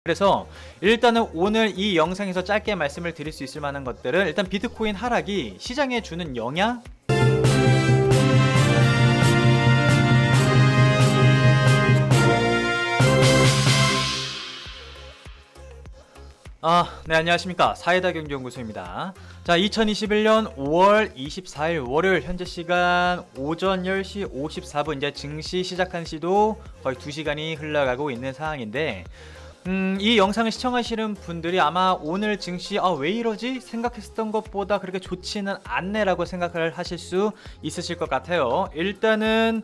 그래서 일단은 오늘 이 영상에서 짧게 말씀을 드릴 수 있을 만한 것들은 일단 비트코인 하락이 시장에 주는 영향, 네, 안녕하십니까. 사이다 경제연구소입니다. 자, 2021년 5월 24일 월요일 현재 시간 오전 10시 54분 이제 증시 시작한 시도 거의 2시간이 흘러가고 있는 상황인데 이 영상을 시청하시는 분들이 아마 오늘 증시 왜 이러지? 생각했던 것보다 그렇게 좋지는 않네라고 생각을 하실 수 있으실 것 같아요. 일단은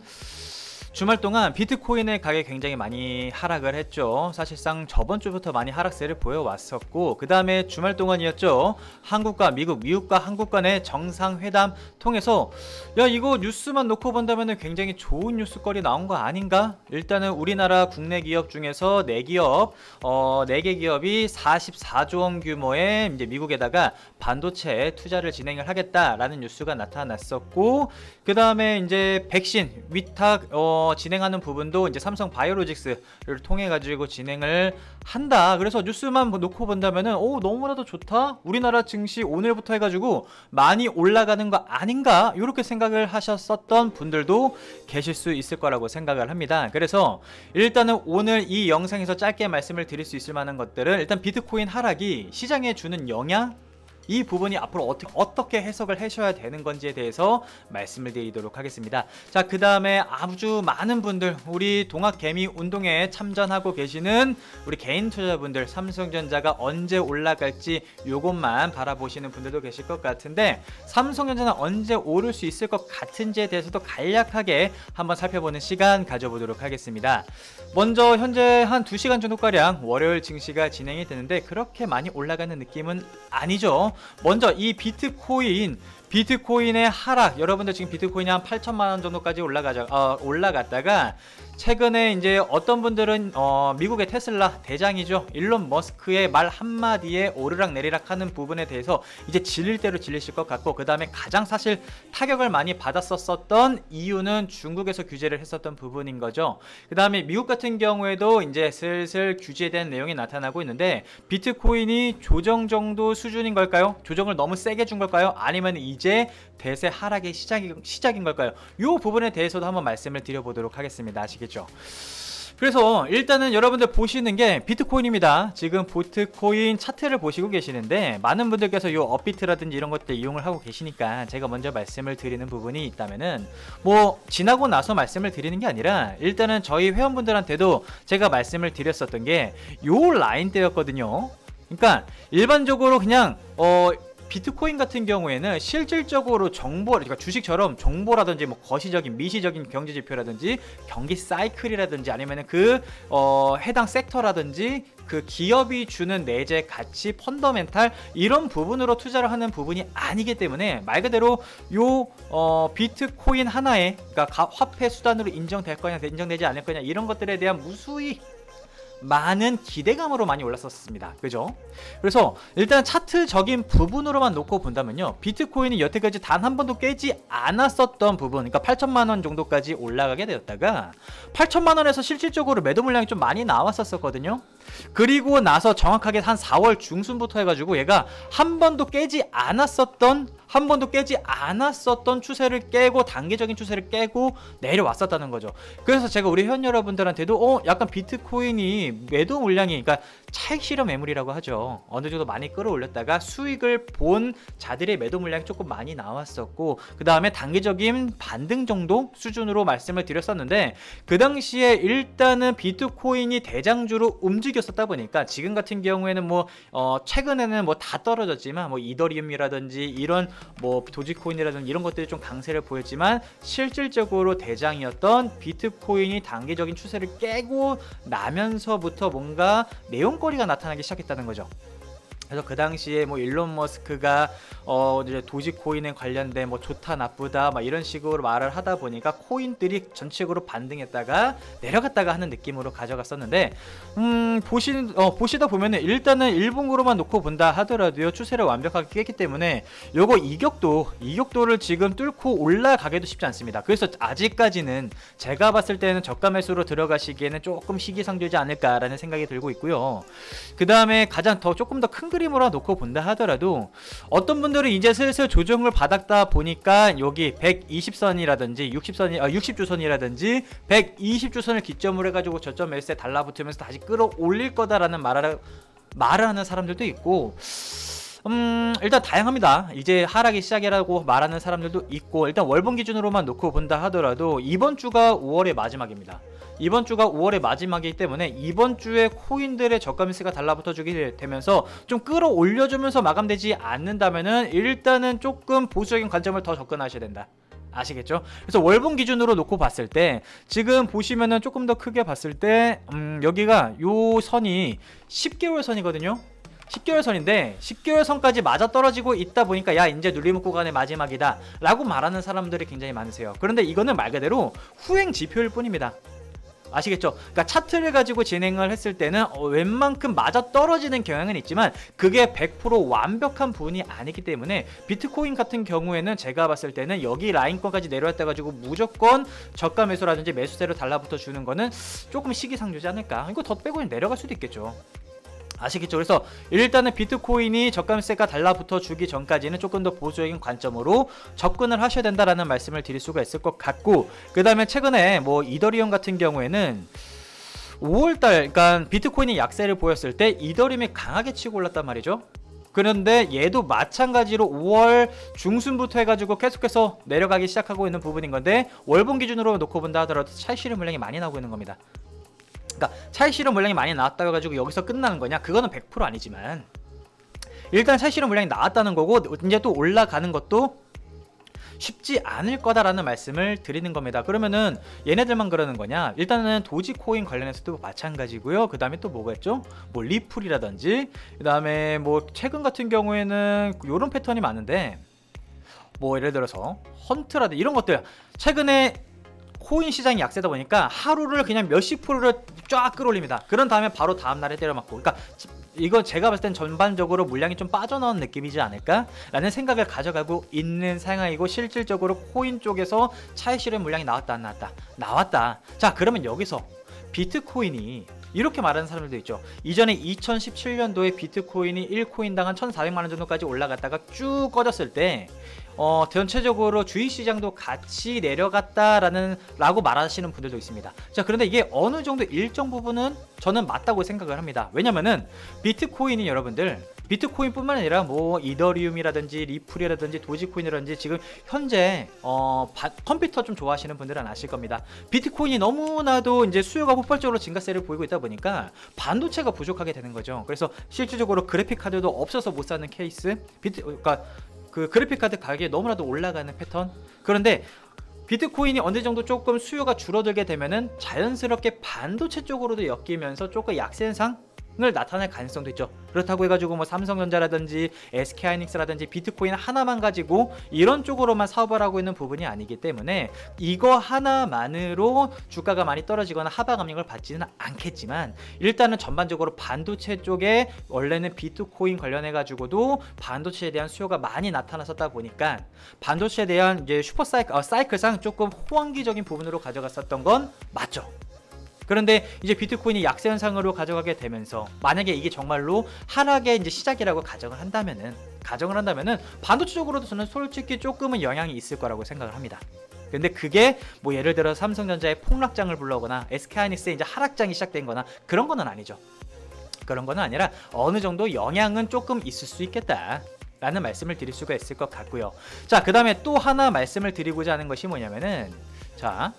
주말 동안 비트코인의 가격이 굉장히 많이 하락을 했죠. 사실상 저번 주부터 많이 하락세를 보여왔었고, 그 다음에 주말 동안이었죠. 한국과 미국과 한국 간의 정상회담 통해서 야, 이거 뉴스만 놓고 본다면 굉장히 좋은 뉴스거리 나온 거 아닌가? 일단은 우리나라 국내 기업 중에서 4기업, 4개 기업이 44조 원 규모의 이제 미국에다가 반도체 투자를 진행을 하겠다라는 뉴스가 나타났었고, 그 다음에 이제 백신 위탁 진행하는 부분도 이제 삼성 바이오로직스를 통해 가지고 진행을 한다. 그래서 뉴스만 놓고 본다면은 너무나도 좋다. 우리나라 증시 오늘부터 해가지고 많이 올라가는 거 아닌가? 이렇게 생각을 하셨었던 분들도 계실 수 있을 거라고 생각을 합니다. 그래서 일단은 오늘 이 영상에서 짧게 말씀을 드릴 수 있을 만한 것들은 일단 비트코인 하락이 시장에 주는 영향, 이 부분이 앞으로 어떻게 해석을 하셔야 되는 건지에 대해서 말씀을 드리도록 하겠습니다. 자, 그 다음에 아주 많은 분들, 우리 동학개미 운동에 참전하고 계시는 우리 개인 투자자분들, 삼성전자가 언제 올라갈지 요것만 바라보시는 분들도 계실 것 같은데, 삼성전자는 언제 오를 수 있을 것 같은지에 대해서도 간략하게 한번 살펴보는 시간 가져보도록 하겠습니다. 먼저 현재 한 2시간 정도가량 월요일 증시가 진행이 되는데 그렇게 많이 올라가는 느낌은 아니죠. 먼저 이 비트코인의 하락, 여러분들 지금 비트코인이 한 8천만원 정도까지 올라갔다가 최근에 이제 어떤 분들은 미국의 테슬라 대장이죠, 일론 머스크의 말 한마디에 오르락 내리락 하는 부분에 대해서 이제 질릴 대로 질리실 것 같고, 그 다음에 가장 사실 타격을 많이 받았었던 이유는 중국에서 규제를 했었던 부분인 거죠. 그 다음에 미국 같은 경우에도 이제 슬슬 규제에 대한 내용이 나타나고 있는데, 비트코인이 조정 정도 수준인 걸까요? 조정을 너무 세게 준 걸까요? 아니면 이제 대세 하락의 시작인 걸까요? 이 부분에 대해서도 한번 말씀을 드려보도록 하겠습니다. 아시겠죠? 그래서 일단은 여러분들 보시는 게 비트코인입니다. 지금 비트코인 차트를 보시고 계시는데, 많은 분들께서 요 업비트라든지 이런 것들 이용을 하고 계시니까 제가 먼저 말씀을 드리는 부분이 있다면은, 뭐 지나고 나서 말씀을 드리는 게 아니라 일단은 저희 회원분들한테도 제가 말씀을 드렸었던 게 요 라인대였거든요. 그러니까 일반적으로 그냥 비트코인 같은 경우에는 실질적으로 정보, 그러니까 주식처럼 정보라든지 뭐 거시적인 미시적인 경제 지표라든지 경기 사이클이라든지 아니면은 그 해당 섹터라든지 그 기업이 주는 내재 가치, 펀더멘탈 이런 부분으로 투자를 하는 부분이 아니기 때문에 말 그대로 요 비트코인 하나에, 그러니까 화폐 수단으로 인정될 거냐 인정되지 않을 거냐 이런 것들에 대한 무수히 많은 기대감으로 많이 올랐었습니다. 그죠? 그래서 일단 차트적인 부분으로만 놓고 본다면요, 비트코인이 여태까지 단 한 번도 깨지 않았었던 부분, 그러니까 8천만원 정도까지 올라가게 되었다가 8천만원에서 실질적으로 매도 물량이 좀 많이 나왔었거든요. 그리고 나서 정확하게 한 4월 중순부터 해가지고 얘가 한 번도 깨지 않았었던 추세를 깨고, 단기적인 추세를 깨고 내려왔었다는 거죠. 그래서 제가 우리 회원 여러분들한테도 약간 비트코인이 매도 물량이, 그러니까 차익 실현 매물이라고 하죠, 어느 정도 많이 끌어올렸다가 수익을 본 자들의 매도 물량이 조금 많이 나왔었고, 그 다음에 단기적인 반등 정도 수준으로 말씀을 드렸었는데, 그 당시에 일단은 비트코인이 대장주로 움직였었다 보니까 지금 같은 경우에는 뭐 최근에는 뭐 다 떨어졌지만 뭐 이더리움이라든지 이런 뭐 도지코인이라든지 이런 것들이 좀 강세를 보였지만, 실질적으로 대장이었던 비트코인이 단기적인 추세를 깨고 나면서부터 뭔가 내용거리가 나타나기 시작했다는 거죠. 그래서 그 당시에 뭐 일론 머스크가 이제 도지코인에 관련된 뭐 좋다 나쁘다 막 이런 식으로 말을 하다 보니까 코인들이 전체적으로 반등했다가 내려갔다가 하는 느낌으로 가져갔었는데 보시다 보면은 일단은 일봉으로만 놓고 본다 하더라도요 추세를 완벽하게 깼기 때문에 요거 이격도를 지금 뚫고 올라가기도 쉽지 않습니다. 그래서 아직까지는 제가 봤을 때는 저가 매수로 들어가시기에는 조금 시기상조지 않을까라는 생각이 들고 있고요. 그 다음에 가장 조금 더 큰 그림으로 놓고 본다 하더라도 어떤 분들은 이제 슬슬 조정을 받았다 보니까 여기 120선이라든지 60주선이라든지 120주선을 기점으로 해가지고 저점 매수에 달라붙으면서 다시 끌어올릴 거다라는 말을 하는 사람들도 있고, 일단 다양합니다. 이제 하락이 시작이라고 말하는 사람들도 있고, 일단 월봉 기준으로만 놓고 본다 하더라도 이번 주가 5월의 마지막입니다. 이번 주가 5월의 마지막이기 때문에 이번 주에 코인들의 저가 매수가 달라붙어 주게 되면서 좀 끌어올려주면서 마감되지 않는다면은 일단은 조금 보수적인 관점을 더 접근하셔야 된다. 아시겠죠? 그래서 월봉 기준으로 놓고 봤을 때 지금 보시면은 조금 더 크게 봤을 때 여기가 요 선이 10개월 선이거든요. 10개월 선인데 10개월 선까지 맞아 떨어지고 있다 보니까 야 이제 눌림목 구간의 마지막이다 라고 말하는 사람들이 굉장히 많으세요. 그런데 이거는 말 그대로 후행 지표일 뿐입니다. 아시겠죠? 그러니까 차트를 가지고 진행을 했을 때는 웬만큼 맞아 떨어지는 경향은 있지만 그게 100% 완벽한 부분이 아니기 때문에 비트코인 같은 경우에는 제가 봤을 때는 여기 라인권까지 내려왔다 가지고 무조건 저가 매수라든지 매수세로 달라붙어 주는 거는 조금 시기상조지 않을까. 이거 더 빼고 내려갈 수도 있겠죠. 아시겠죠? 그래서 일단은 비트코인이 저가매수가 달라붙어 주기 전까지는 조금 더 보수적인 관점으로 접근을 하셔야 된다라는 말씀을 드릴 수가 있을 것 같고, 그 다음에 최근에 뭐 이더리움 같은 경우에는 5월달 그러니까 비트코인이 약세를 보였을 때 이더리움이 강하게 치고 올랐단 말이죠. 그런데 얘도 마찬가지로 5월 중순부터 해가지고 계속해서 내려가기 시작하고 있는 부분인 건데 월봉 기준으로 놓고 본다 하더라도 차익 실현 물량이 많이 나오고 있는 겁니다. 그러니까 차익 실현 물량이 많이 나왔다고 해가지고 여기서 끝나는 거냐? 그거는 100% 아니지만 일단 차익 실현 물량이 나왔다는 거고 이제 또 올라가는 것도 쉽지 않을 거다라는 말씀을 드리는 겁니다. 그러면은 얘네들만 그러는 거냐? 일단은 도지코인 관련해서도 마찬가지고요. 그 다음에 또 뭐가 있죠? 뭐 리플이라든지 그 다음에 뭐 최근 같은 경우에는 요런 패턴이 많은데 뭐 예를 들어서 헌트라든지 이런 것들 최근에 코인 시장이 약세다 보니까 하루를 그냥 몇십 프로를 쫙 끌어올립니다. 그런 다음에 바로 다음날에 때려맞고, 그러니까 이거 제가 봤을 땐 전반적으로 물량이 좀 빠져나온 느낌이지 않을까 라는 생각을 가져가고 있는 상황이고, 실질적으로 코인 쪽에서 차익 실현 물량이 나왔다 안 나왔다? 나왔다. 자, 그러면 여기서 비트코인이 이렇게 말하는 사람들도 있죠. 이전에 2017년도에 비트코인이 1코인당 한 1,400만원 정도까지 올라갔다가 쭉 꺼졌을 때 전체적으로 주식시장도 같이 라고 말하시는 분들도 있습니다. 자, 그런데 이게 어느 정도 일정 부분은 저는 맞다고 생각을 합니다. 왜냐면은 비트코인이 여러분들 비트코인뿐만 아니라 뭐 이더리움이라든지 리플이라든지 도지코인이라든지 지금 현재 컴퓨터 좀 좋아하시는 분들은 아실 겁니다. 비트코인이 너무나도 이제 수요가 폭발적으로 증가세를 보이고 있다 보니까 반도체가 부족하게 되는 거죠. 그래서 실질적으로 그래픽 카드도 없어서 못 사는 케이스, 그러니까 그 그래픽 카드 가격이 너무나도 올라가는 패턴. 그런데 비트코인이 어느 정도 조금 수요가 줄어들게 되면은 자연스럽게 반도체 쪽으로도 엮이면서 조금 약세 현상을 나타낼 가능성도 있죠. 그렇다고 해가지고 뭐 삼성전자라든지 SK하이닉스라든지 비트코인 하나만 가지고 이런 쪽으로만 사업을 하고 있는 부분이 아니기 때문에 이거 하나만으로 주가가 많이 떨어지거나 하방 압력을 받지는 않겠지만, 일단은 전반적으로 반도체 쪽에 원래는 비트코인 관련해 가지고도 반도체에 대한 수요가 많이 나타났었다 보니까 반도체에 대한 이제 사이클상 조금 호황기적인 부분으로 가져갔었던 건 맞죠. 그런데 이제 비트코인이 약세 현상으로 가져가게 되면서 만약에 이게 정말로 하락의 이제 시작이라고 가정을 한다면은 반도체 쪽으로도 저는 솔직히 조금은 영향이 있을 거라고 생각을 합니다. 근데 그게 뭐 예를 들어 삼성전자의 폭락장을 불러거나 SK하이닉스의 이제 하락장이 시작된 거나 그런 거는 아니죠. 그런 거는 아니라 어느 정도 영향은 조금 있을 수 있겠다 라는 말씀을 드릴 수가 있을 것 같고요. 자, 그 다음에 또 하나 말씀을 드리고자 하는 것이 뭐냐면은, 자,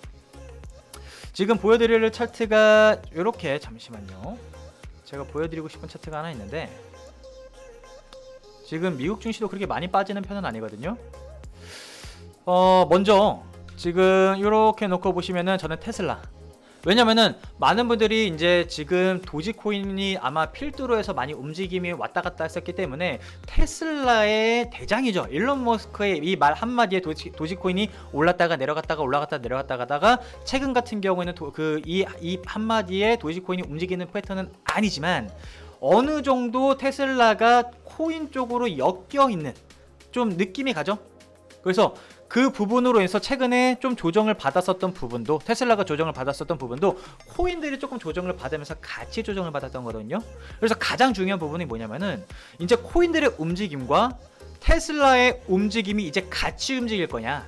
지금 보여드릴 차트가 이렇게, 잠시만요, 제가 보여드리고 싶은 차트가 하나 있는데 지금 미국 증시도 그렇게 많이 빠지는 편은 아니거든요. 먼저 지금 이렇게 놓고 보시면은 저는 왜냐면은 많은 분들이 이제 지금 도지코인이 아마 필두로 해서 많이 움직임이 왔다 갔다 했었기 때문에 테슬라의 대장이죠. 일론 머스크의 이 말 한마디에 도지코인이 올랐다가 내려갔다가 올라갔다 내려갔다 가다가 최근 같은 경우에는 이 한마디에 도지코인이 움직이는 패턴은 아니지만 어느 정도 테슬라가 코인 쪽으로 엮여 있는 좀 느낌이 가죠. 그래서 그 부분으로 해서 최근에 좀 조정을 받았었던 부분도, 테슬라가 조정을 받았었던 부분도 코인들이 조금 조정을 받으면서 같이 조정을 받았던 거거든요. 그래서 가장 중요한 부분이 뭐냐면은 이제 코인들의 움직임과 테슬라의 움직임이 이제 같이 움직일 거냐,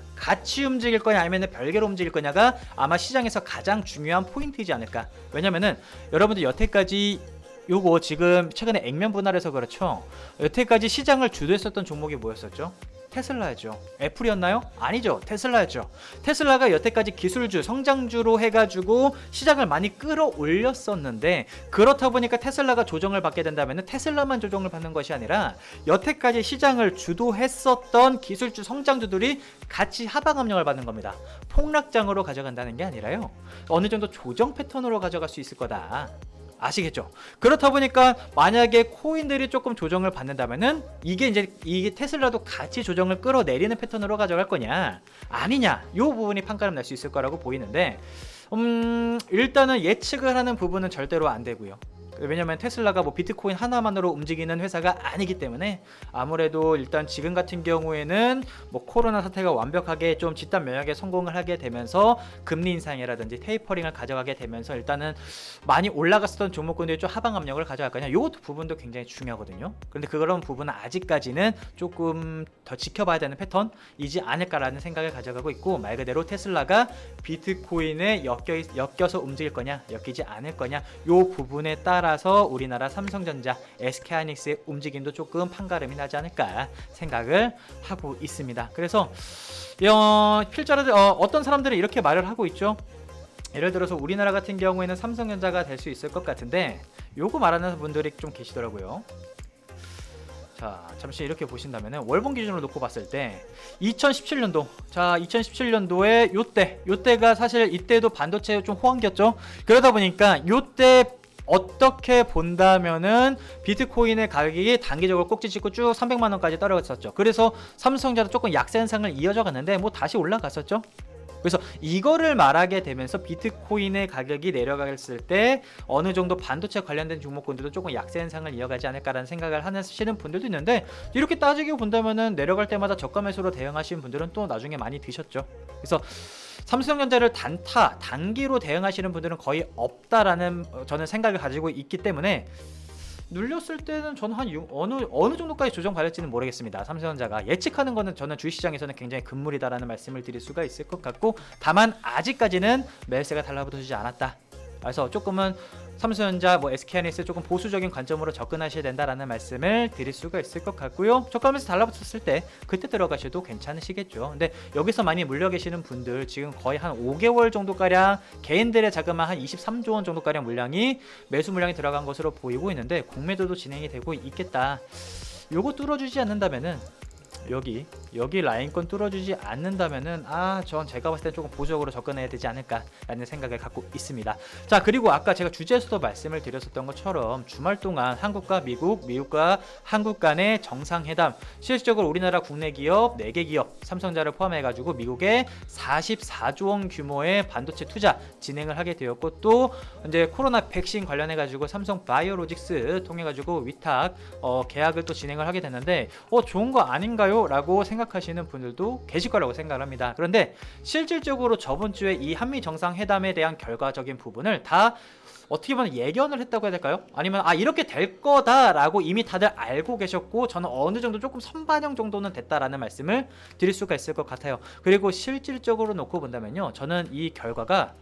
아니면 별개로 움직일 거냐가 아마 시장에서 가장 중요한 포인트이지 않을까. 왜냐면은 여러분들 여태까지 요거 지금 최근에 액면 분할해서 그렇죠. 여태까지 시장을 주도했었던 종목이 뭐였었죠? 테슬라였죠. 애플이었나요? 아니죠. 테슬라였죠. 테슬라가 여태까지 기술주, 성장주로 해가지고 시장을 많이 끌어올렸었는데, 그렇다 보니까 테슬라가 조정을 받게 된다면 테슬라만 조정을 받는 것이 아니라 여태까지 시장을 주도했었던 기술주, 성장주들이 같이 하방 압력을 받는 겁니다. 폭락장으로 가져간다는 게 아니라요, 어느 정도 조정 패턴으로 가져갈 수 있을 거다. 아시겠죠? 그렇다 보니까 만약에 코인들이 조금 조정을 받는다면은 이게 테슬라도 같이 조정을 끌어내리는 패턴으로 가져갈 거냐 아니냐, 요 부분이 판가름 날 수 있을 거라고 보이는데, 일단은 예측을 하는 부분은 절대로 안 되고요. 왜냐면 테슬라가 뭐 비트코인 하나만으로 움직이는 회사가 아니기 때문에 아무래도 일단 지금 같은 경우에는 뭐 코로나 사태가 완벽하게 좀 집단 면역에 성공을 하게 되면서 금리 인상이라든지 테이퍼링을 가져가게 되면서 일단은 많이 올라갔었던 종목군들이 좀 하방 압력을 가져갈 거냐, 이것도 부분도 굉장히 중요하거든요. 그런데 그런 부분은 아직까지는 조금 더 지켜봐야 되는 패턴이지 않을까라는 생각을 가져가고 있고, 말 그대로 테슬라가 비트코인에 엮여서 움직일 거냐 엮이지 않을 거냐, 요 부분에 따라서 우리나라 삼성전자, SK하이닉스의 움직임도 조금 판가름이 나지 않을까 생각을 하고 있습니다. 그래서 필자로 어떤 사람들은 이렇게 말을 하고 있죠. 예를 들어서 우리나라 같은 경우에는 삼성전자가 될 수 있을 것 같은데, 요거 말하는 분들이 좀 계시더라고요. 자, 잠시 이렇게 보신다면 월봉 기준으로 놓고 봤을 때 2017년도, 자 2017년도에 요때가 사실 이때도 반도체 좀 호황기였죠. 그러다 보니까 요때 어떻게 본다면은 비트코인의 가격이 단기적으로 꼭지 찍고 쭉 300만원까지 떨어졌었죠. 그래서 삼성전자 조금 약세 현상을 이어져 갔는데 뭐 다시 올라갔었죠. 그래서 이거를 말하게 되면서 비트코인의 가격이 내려갔을 때 어느 정도 반도체 관련된 종목군들도 조금 약세 현상을 이어가지 않을까라는 생각을 하시는 분들도 있는데, 이렇게 따지고 본다면은 내려갈 때마다 저가 매수로 대응하시는 분들은 또 나중에 많이 드셨죠. 그래서 삼성전자를 단기로 대응하시는 분들은 거의 없다라는 저는 생각을 가지고 있기 때문에, 눌렸을 때는 저는 어느 정도까지 조정 받을지는 모르겠습니다. 삼성전자가 예측하는 거는 저는 주식시장에서는 굉장히 금물이다라는 말씀을 드릴 수가 있을 것 같고, 다만 아직까지는 매수세가 달라붙어주지 않았다. 그래서 조금은 삼성전자, 뭐 SK하이닉스 조금 보수적인 관점으로 접근하셔야 된다라는 말씀을 드릴 수가 있을 것 같고요. 저가면서 달라붙었을 때 그때 들어가셔도 괜찮으시겠죠. 근데 여기서 많이 물려 계시는 분들 지금 거의 한 5개월 정도가량 개인들의 자금만 한 23조 원 정도가량 매수 물량이 들어간 것으로 보이고 있는데, 공매도도 진행이 되고 있겠다. 요거 뚫어주지 않는다면은 여기 라인권 뚫어주지 않는다면은 전 제가 봤을 때 조금 보수적으로 접근해야 되지 않을까라는 생각을 갖고 있습니다. 자, 그리고 아까 제가 주제에서도 말씀을 드렸었던 것처럼 주말 동안 한국과 미국과 한국 간의 정상회담, 실질적으로 우리나라 국내 기업 4개 기업, 삼성전자를 포함해가지고 미국에 44조 원 규모의 반도체 투자 진행을 하게 되었고, 또 이제 코로나 백신 관련해가지고 삼성 바이오로직스 통해가지고 위탁 계약을 또 진행을 하게 됐는데, 좋은 거 아닌가요? 라고 생각하시는 분들도 계실 거라고 생각을 합니다. 그런데 실질적으로 저번 주에 이 한미 정상회담에 대한 결과적인 부분을 다 어떻게 보면 예견을 했다고 해야 될까요? 아니면 이렇게 될 거다라고 이미 다들 알고 계셨고, 저는 어느 정도 조금 선반영 정도는 됐다라는 말씀을 드릴 수가 있을 것 같아요. 그리고 실질적으로 놓고 본다면요, 저는 이 결과가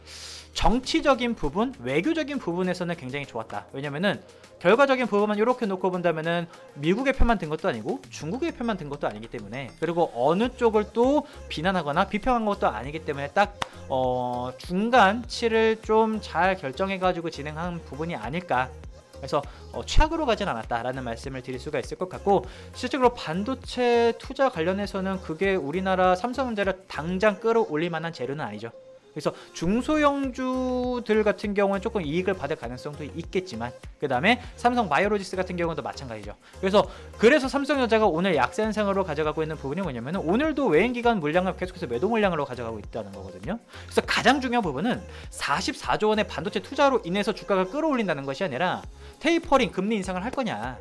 정치적인 부분, 외교적인 부분에서는 굉장히 좋았다. 왜냐면은 결과적인 부분만 이렇게 놓고 본다면은 미국의 편만 든 것도 아니고 중국의 편만 든 것도 아니기 때문에, 그리고 어느 쪽을 또 비난하거나 비평한 것도 아니기 때문에 딱 중간치를 좀 잘 결정해가지고 진행한 부분이 아닐까. 그래서 최악으로 가진 않았다라는 말씀을 드릴 수가 있을 것 같고, 실질적으로 반도체 투자 관련해서는 그게 우리나라 삼성전자를 당장 끌어올릴 만한 재료는 아니죠. 그래서 중소형주들 같은 경우는 조금 이익을 받을 가능성도 있겠지만 그 다음에 삼성바이오로직스 같은 경우도 마찬가지죠. 그래서 삼성전자가 오늘 약세 현상으로 가져가고 있는 부분이 뭐냐면 오늘도 외인기관 물량을 계속해서 매도 물량으로 가져가고 있다는 거거든요. 그래서 가장 중요한 부분은 44조 원의 반도체 투자로 인해서 주가가 끌어올린다는 것이 아니라 테이퍼링 금리 인상을 할 거냐,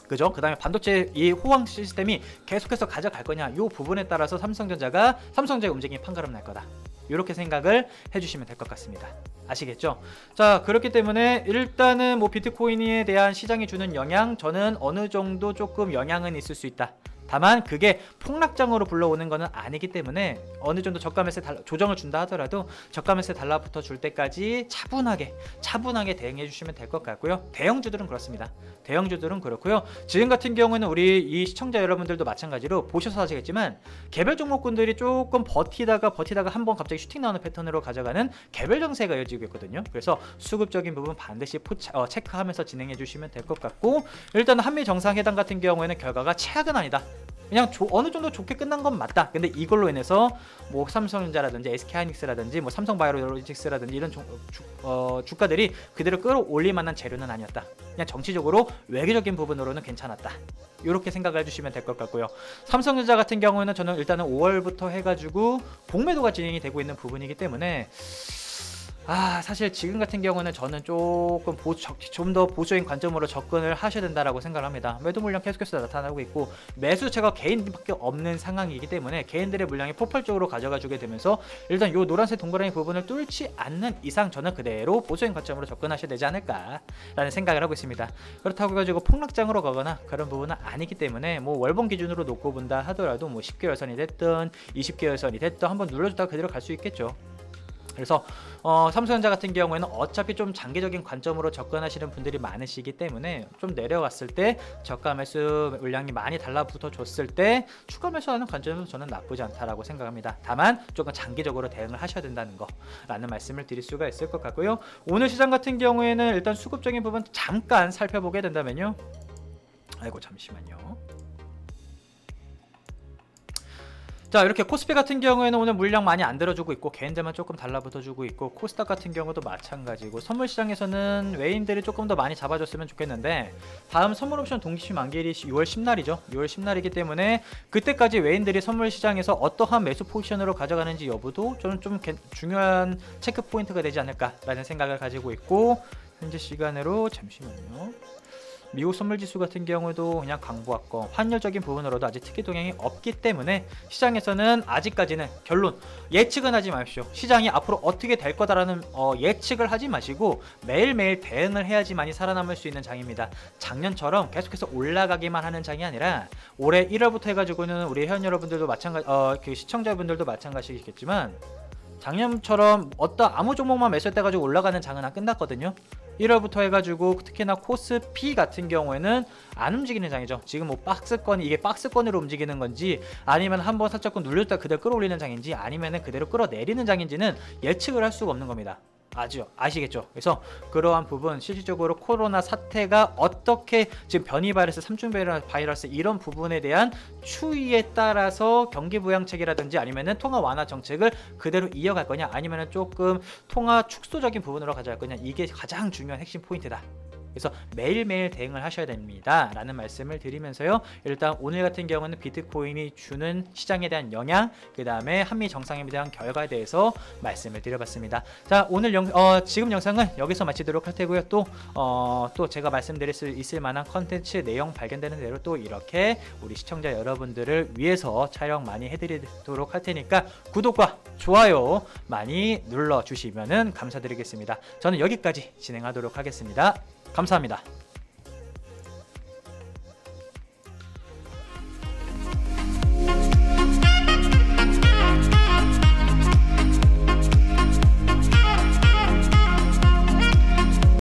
그죠? 그 다음에 반도체 이 호황 시스템이 계속해서 가져갈 거냐, 이 부분에 따라서 삼성전자의 움직임이 판가름 날 거다, 이렇게 생각을 해주시면 될 것 같습니다. 아시겠죠? 자, 그렇기 때문에 일단은 뭐 비트코인에 대한 시장이 주는 영향, 저는 어느 정도 조금 영향은 있을 수 있다. 다만 그게 폭락장으로 불러오는 것은 아니기 때문에 어느 정도 저가 매수에 조정을 준다 하더라도 저가 매수에 달라붙어 줄 때까지 차분하게 대응해 주시면 될 것 같고요. 대형주들은 그렇습니다. 대형주들은 그렇고요. 지금 같은 경우에는 우리 이 시청자 여러분들도 마찬가지로 보셔서 아시겠지만 개별 종목군들이 조금 버티다가 한번 갑자기 슈팅 나오는 패턴으로 가져가는 개별 정세가 이어지고 있거든요. 그래서 수급적인 부분 반드시 체크하면서 진행해 주시면 될 것 같고, 일단 한미 정상회담 같은 경우에는 결과가 최악은 아니다. 그냥 어느 정도 좋게 끝난 건 맞다. 근데 이걸로 인해서 뭐 삼성전자라든지 SK하이닉스라든지 뭐 삼성바이오로직스라든지 이런 주가들이 그대로 끌어올릴 만한 재료는 아니었다. 그냥 정치적으로 외교적인 부분으로는 괜찮았다. 이렇게 생각을 해주시면 될 것 같고요. 삼성전자 같은 경우에는 저는 일단은 5월부터 해가지고 공매도가 진행이 되고 있는 부분이기 때문에 사실 지금 같은 경우는 저는 조금 좀 더 보수적인 관점으로 접근을 하셔야 된다라고 생각을 합니다. 매도 물량 계속해서 나타나고 있고 매수처가 개인밖에 없는 상황이기 때문에 개인들의 물량이 폭발적으로 가져가 주게 되면서 일단 이 노란색 동그라미 부분을 뚫지 않는 이상 저는 그대로 보수적인 관점으로 접근하셔야 되지 않을까라는 생각을 하고 있습니다. 그렇다고 해가지고 폭락장으로 가거나 그런 부분은 아니기 때문에 뭐 월봉 기준으로 놓고 본다 하더라도 뭐 10개월 선이 됐든 20개월 선이 됐든 한번 눌러줬다가 그대로 갈 수 있겠죠. 그래서 삼성전자 같은 경우에는 어차피 좀 장기적인 관점으로 접근하시는 분들이 많으시기 때문에 좀 내려왔을 때 저가 매수 물량이 많이 달라붙어 줬을 때 추가 매수하는 관점에서 저는 나쁘지 않다라고 생각합니다. 다만 조금 장기적으로 대응을 하셔야 된다는 거라는 말씀을 드릴 수가 있을 것 같고요. 오늘 시장 같은 경우에는 일단 수급적인 부분 잠깐 살펴보게 된다면요. 잠시만요. 자, 이렇게 코스피 같은 경우에는 오늘 물량 많이 안 들어주고 있고 개인들만 조금 달라붙어주고 있고 코스닥 같은 경우도 마찬가지고 선물시장에서는 외인들이 조금 더 많이 잡아줬으면 좋겠는데 다음 선물옵션 동기시 만기일이 6월 10날이죠. 6월 10날이기 때문에 그때까지 외인들이 선물시장에서 어떠한 매수 포지션으로 가져가는지 여부도 저는 좀 중요한 체크 포인트가 되지 않을까라는 생각을 가지고 있고, 현재 시간으로 잠시만요. 미국 선물지수 같은 경우도 그냥 강보합권 환율적인 부분으로도 아직 특이 동향이 없기 때문에 시장에서는 아직까지는 결론 예측은 하지 마십시오. 시장이 앞으로 어떻게 될 거다라는 예측을 하지 마시고 매일매일 대응을 해야지만이 살아남을 수 있는 장입니다. 작년처럼 계속해서 올라가기만 하는 장이 아니라 올해 1월부터 해가지고는 우리 회원 여러분들도 마찬가지, 시청자분들도 마찬가지겠지만 작년처럼 아무 종목만 매수해가지고 올라가는 장은 안 끝났거든요. 1월부터 해가지고 특히나 코스피 같은 경우에는 안 움직이는 장이죠. 지금 뭐 이게 박스권으로 움직이는 건지 아니면 한번 살짝 눌렸다 그대로 끌어올리는 장인지 아니면은 그대로 끌어내리는 장인지는 예측을 할 수가 없는 겁니다. 아시겠죠? 그래서 그러한 부분 실질적으로 코로나 사태가 어떻게 지금 변이 바이러스, 3중 바이러스 이런 부분에 대한 추이에 따라서 경기 부양책이라든지 아니면은 통화 완화 정책을 그대로 이어갈 거냐 아니면은 조금 통화 축소적인 부분으로 가져갈 거냐, 이게 가장 중요한 핵심 포인트다. 그래서 매일매일 대응을 하셔야 됩니다 라는 말씀을 드리면서요, 일단 오늘 같은 경우는 비트코인이 주는 시장에 대한 영향, 그 다음에 한미 정상회담에 대한 결과에 대해서 말씀을 드려봤습니다. 자, 오늘 지금 영상은 여기서 마치도록 할 테고요. 또 제가 말씀드릴 수 있을 만한 컨텐츠 내용 발견되는 대로 또 이렇게 우리 시청자 여러분들을 위해서 촬영 많이 해드리도록 할 테니까 구독과 좋아요 많이 눌러주시면 감사드리겠습니다. 저는 여기까지 진행하도록 하겠습니다. 감사합니다.